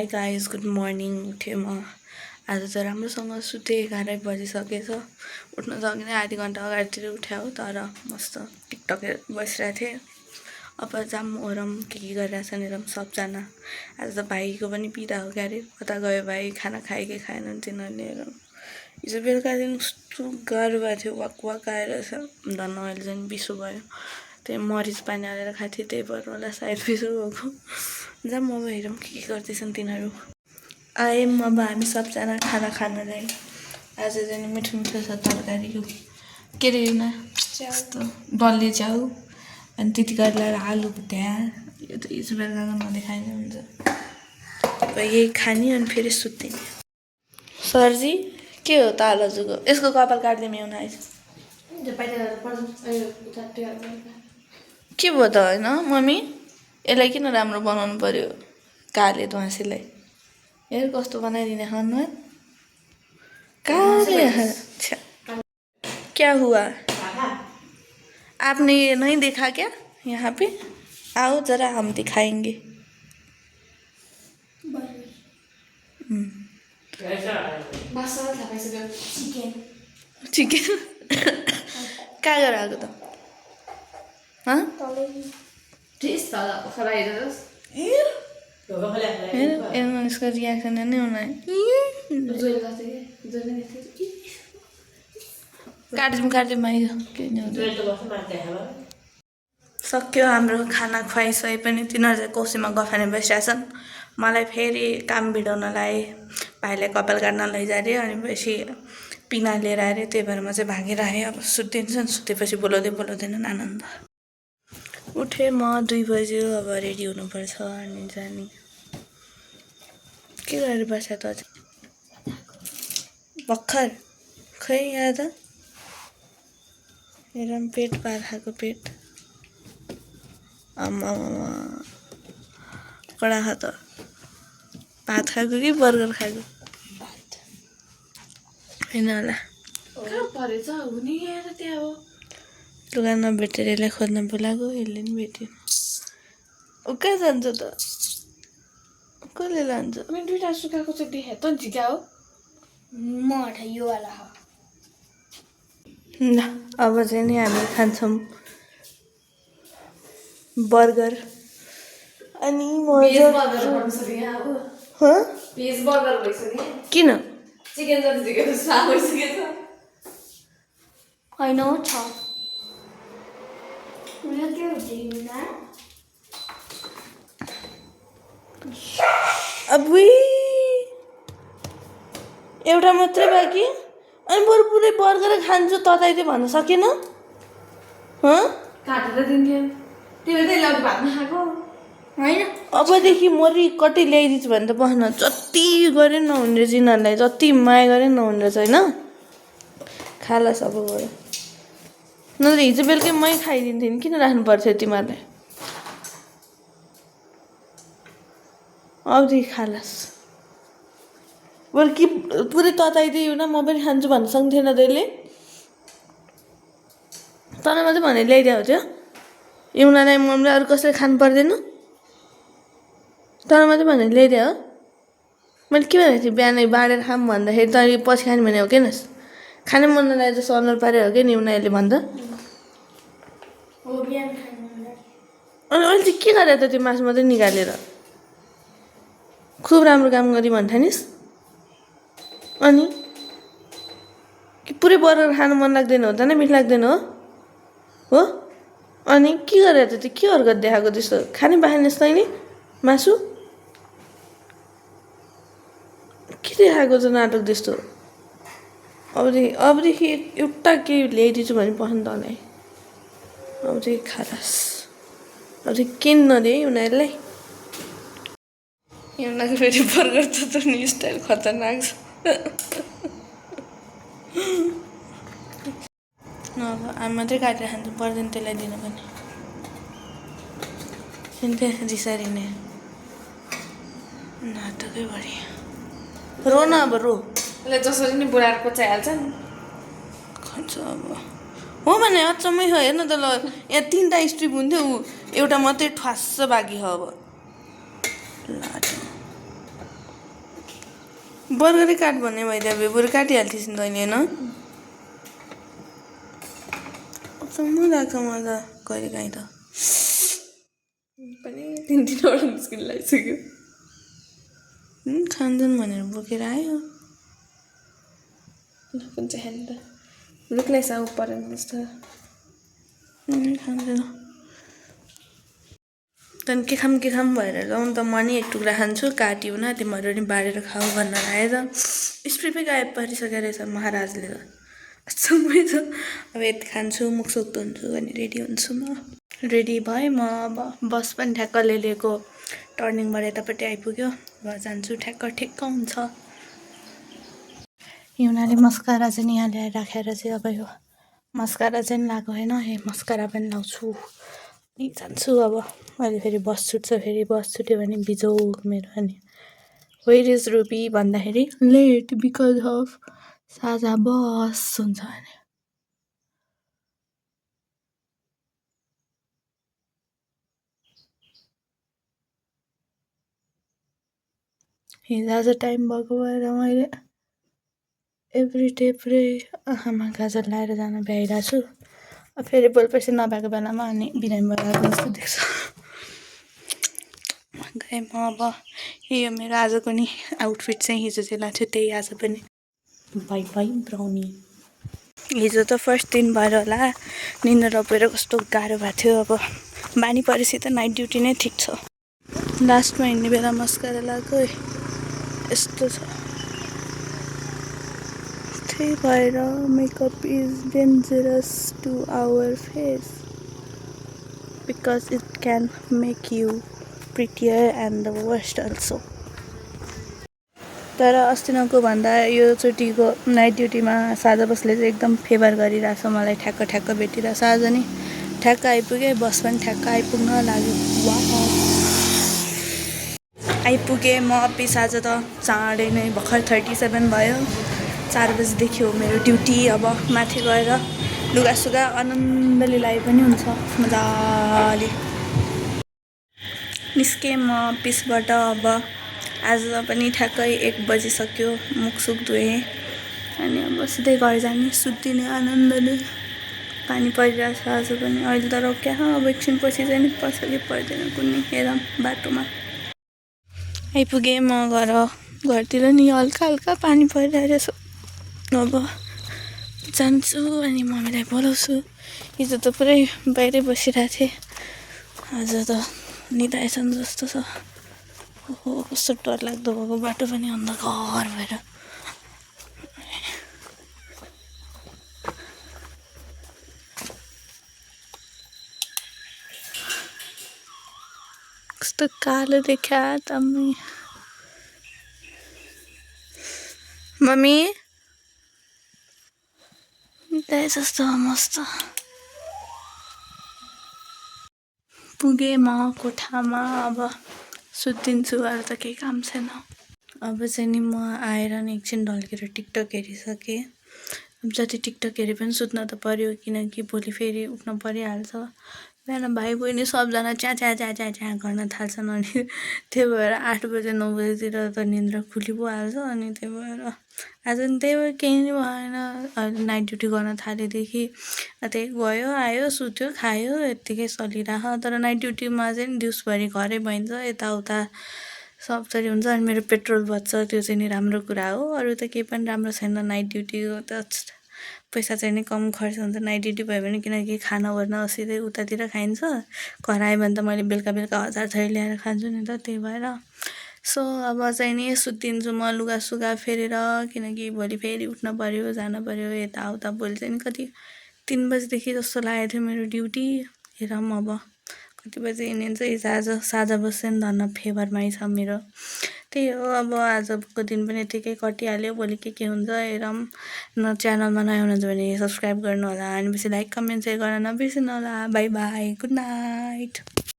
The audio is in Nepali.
High guys good morning. उठेँ म आज त राम्रोसँग सुतेँ। 11 बजिसकेछ। उठ्न सक्ने आधी घन्टा अगाडितिर उठ्यो तर मस्त टिकटक बसिरहेको थिएँ। अब जाऊँ ओरौँ के गरिरहेछन् हेरौँ सबजना। आज त भाइको पनि बिदा हो क्यारे। कता गयो भाइ, खाना खायो कि खाएनन् तिनीहरूले हेरौँ। हिजो बेलुकादेखि कस्तो गाह्रो भएको थियो, वाक वाक आइरहेछ। धन्न अहिले चाहिँ बिसो भयो। त्यही मरिच पानी हालेर खाएको थिएँ, त्यही भएर होला सायद बिसो भएको। जाऊँ अब हेरौँ के गर्दैछन् तिनीहरू। आयौँ अब हामी सबजना खाना खानलाई। आज चाहिँ मिठो मिठो छ तरकारी। के अरे यस्तो डल्ले च्याउ अनि त्यति गरेर आलु भुट्या। यो त हिजो बेलुकाको नदेखाइने हुन्छ। अब यही खाने अनि फेरि सुत्ने। सरजी के हो त आलजुको? यसको कपाल काट्दै आउनु आएछ। के भयो त होइन मम्मी? यसलाई किन राम्रो बनाउनु पर्यो काले ध्वाँसेलाई? हेर कस्तो बनाइदिने खानु है। क्या हुआ? आपने ये नहीं देखा क्या यहाँ पे? आओ जरा हम दिखाएंगे। चिकन कहाँ गएर आएको त? इसको रिएक्सन नहीं होना है। काट्यौँ आइज सक्यो हाम्रो खाना खुवाइसके पनि तिनीहरू चाहिँ कोसीमा गफाने बसिरहेछन्। मलाई फेरि काम भिडाउनलाई भाइले कपाल काट्न लैजा अरे अनि पछि पिना लिएर आएर त्यही भएर म चाहिँ भागेर आएँ। अब सुत्दिन्छन्, सुतेपछि बोलाउँदैनन् आनन्द। उठेँ म 2 बज्यो। अब रेडी हुनुपर्छ अनि जाने। के गरेर बस्या त भर्खर खै यहाँ त हेरौँ पेट पाखाको पेट आमा कडा खा त भात खाएको कि बर्गर खाएको? होइन होला लुगा नभेटेर यसलाई खोज्न बोलाएको, यसले नि भेट्यो। ऊ कहाँ जान्छ त? कसले लान्छ? दुईटा सुकाएको चाहिँ देखाए त झिका हो म यो वाला हो। ल अब चाहिँ नि हामी खान्छौँ बर्गर अनि किन चिकन होइन छ अब एउटा मात्रै बाँकी अनि बरु पुरै बर्गर खान्छु तताइदियो भन्न सकेन? काटेर दिन्थ्यो तिमीले त भातमा खाएको होइन। अबदेखि मरि कति ल्याइदिन्छु भने त बस्न। जति गरे नहुने रहेछ यिनीहरूलाई, जति माया गरे नहुने रहेछ होइन। खाला सबबाट नत्र हिजो बेलुकै मै खाइदिन्थेँ नि, किन राख्नु पर्थ्यो तिमीहरूलाई? अबदेखि खालास बरु कि पुरै तताइदियो न, म पनि खान्छु भन्न सक्थेन तैँले? तँलाई मात्रै भने ल्याइदिएको थियो। एउटालाई मम्मीले अरू कसैले खानु पर्दैन? तँलाई मात्रै भने ल्याइदियो हो। मैले के भनेको थिएँ बिहानै बाँडेर खाऊँ भन्दाखेरि तैँले पछि खाने भने हो किन? खाने मन नलागे जस्तो अनुहार पारेर हो क्या नि उनीहरूले भन्दा। अनि अहिले चाहिँ के गरेर त त्यो मासु मात्रै निकालेर खुब राम्रो काम गरी भन्थानिस्? अनि कि पुरै बर्गर खानु मन लाग्दैन हो त नै मिठो लाग्दैन हो? अनि के गरेर त त्यो के हरकत देखाएको त्यस्तो? खाने बाखेनस् तैँले मासु? के देखाएको छ नाटक त्यस्तो? अबदेखि एउटा केही ल्याइदिन्छु भने पसन्द तँलाई। अबदेखि खालास। अबदेखि किन नदिए उनीहरूलाई। उनीहरूको फेरि बर्गर त नि स्टाइल खतरनाक छ। अब हामी मात्रै काटेर खान्छु, पर्दैन त्यसलाई दिनु पनि। किन्थे रिसारिने नाटकै बढी। रो न अब रो। यसलाई जसरी नि बुढाएर कोचाइहाल्छ नि। खान्छ अब हो भने अचम्मै हो। हेर्न त ल यहाँ 3टा स्ट्रिप हुन्थ्यो, ऊ एउटा मात्रै ठ्वास्स बाँकी हो अब। लाटो बर्गरै काट भन्ने भइदियो बरु काटिहाल्थिस् नि तैँले होइन अचम्म लाग्छ मलाई त कहिले काहीँ त पनि 3-3वटा मुस्किल लागिसक्यो खान्छन् भनेर बोकेर आयो कुन चाहिँ खाने त रुखलाई साउ परेन जस्तो खाँदैन त्यहाँदेखि के खाम भएर जाउँ त म नि एक टुक्रा खान्छु काट्यो न तिमीहरू नि बाँडेर खाऊ भनेर आएछ स्प्रिपै गायब पारिसकेको रहेछ महाराजले त अचम्मै छ अब यति खान्छु मुखसुख धुन्छु अनि रेडी हुन्छु म रेडी भएँ म अब बस पनि ठ्याक्क लिएको टर्निङबाट यतापट्टि आइपुग्यो अब जान्छु ठ्याक्क हुन्छ युनाले मस्कारा चाहिँ यहाँ ल्याएर राखेर चाहिँ अब यो मस्कारा चाहिँ लगाएको होइन हे मस्कारा पनि लाउँछु अनि जान्छु अब अहिले फेरि बस छुट्छ फेरि बस छुट्यो भने बिजोग मेरो अनि वेयर इज रुबी भन्दाखेरि लेट बिकज अफ साझा बस हुन्छ भने हिजो आज टाइम भएको भएर मैले एभ्री डे पुरै आँखामा गाजर लाएर जान भ्याइरहेको छु फेरि भोलिपर्सि नभएको बेलामा अनि बिरामी भएर जस्तो देख्छ गएँ म अब यो मेरो आजको नि आउटफिट चाहिँ हिजो चाहिँ लाएको थियो त्यही आज पनि बाई बाई ब्राउनी हिजो त फर्स्ट दिन भएर होला निन्द्रा नपुगेर कस्तो गाह्रो भएको थियो अब बानी परेपछि त नाइट ड्युटी नै ठिक छ लास्टमा हिँड्ने बेला मस्कारा लगाएको यस्तो छ त्यही भएर makeup is dangerous to our face because it can make you prettier and the worst also तर अस्तिको भन्दा यो चोटिको नाइट ड्युटीमा साझा बसले चाहिँ एकदम फेभर गरिरहेछ मलाई ठ्याक्क भेटिरहेछ आज नि ठ्याक्क आइपुगेँ बस पनि ठ्याक्क आइपुग्न लाग्यो आइपुगेँ म अफिस आज त चाँडै नै भर्खर 37 भयो 4 बजीदेखि हो मेरो ड्युटी अब माथि गएर लुगासुगा आनन्दले लाए पनि हुन्छ मजाले निस्केँ म अफिसबाट अब आज पनि ठ्याक्कै 1 बजिसक्यो मुखसुख धोएँ अनि अब सिधै घर जाने सुत्तिने आनन्दले पानी परिरहेछ आज पनि अहिले त रोक्या अब एकछिनपछि चाहिँ नि पर्छ कि पर्दैन कुनै हेरौँ बाटोमा आइपुगेँ म घरतिर नि हल्का पानी परिरहेछ अब जान्छु अनि मम्मीलाई बोलाउँछु हिजो त पुरै बाहिरै बसिरहेको थिएँ आज त निदाएछन् जस्तो छ ओहो कस्तो डरलाग्दो भएको बाटो पनि अन्धकार भएर कस्तो कालो देखा तम्मी मम्मी निदाए जस्तो मस्त पुगेँ म कोठामा अब सुत्तिन्छु अरू त केही काम छैन अब चाहिँ नि म आएर नि एकछिन ढल्केर टिकटक हेरिसकेँ अब जति टिकटक हेरे पनि सुत्न त पर्यो किनकि भोलि फेरि उठ्न परिहाल्छ बिहान भाइ बहिनी सबजना च्या गर्न थाल्छन् अनि त्यही भएर 8 बजे 9 बजेतिर त निन्द्रा खुली पो हाल्छ अनि त्यही भएर आज नि त्यही भएर केही नै भएन अहिले नाइट ड्युटी गर्न थालेदेखि त्यही गयो आयो सुत्यो खायो यत्तिकै चलिरह तर नाइट ड्युटीमा चाहिँ दिउँसभरि घरै भइन्छ यताउता सब थरी हुन्छ अनि मेरो पेट्रोल बच्छ त्यो चाहिँ नि राम्रो कुरा हो अरू त केही पनि राम्रो छैन नाइट ड्युटीको त पैसा चाहिँ नि कम खर्च हुन्छ नाइट ड्युटी भयो भने किनकि खाना ओर्न सिधै उतातिर खाइन्छ घर आयो भने त मैले बेलुका 1000 थरी ल्याएर खान्छु नि त त्यही भएर सो अब चाहिँ नि सुत्तिन्छु म लुगासुगा फेरेर किनकि भोलि फेरि उठ्न पर्यो जान पर्यो यताउता भोलि चाहिँ नि कति 3 बजीदेखि जस्तो लागेको थियो मेरो ड्युटी हेरौँ अब कति बजी हिँडिन्छ हिजो आज साझा बस चाहिँ धन्न फेभरमै छ मेरो त्यही हो अब आजको दिन पनि यतिकै कटिहाल्यो भोलि के हुन्छ हेरौँ न च्यानलमा नयाँ हुनुहुन्छ भने सब्सक्राइब गर्नु होला अनि पछि लाइक कमेन्ट सेयर गर्न नबिर्सिनु होला बाई बाई गुड नाइट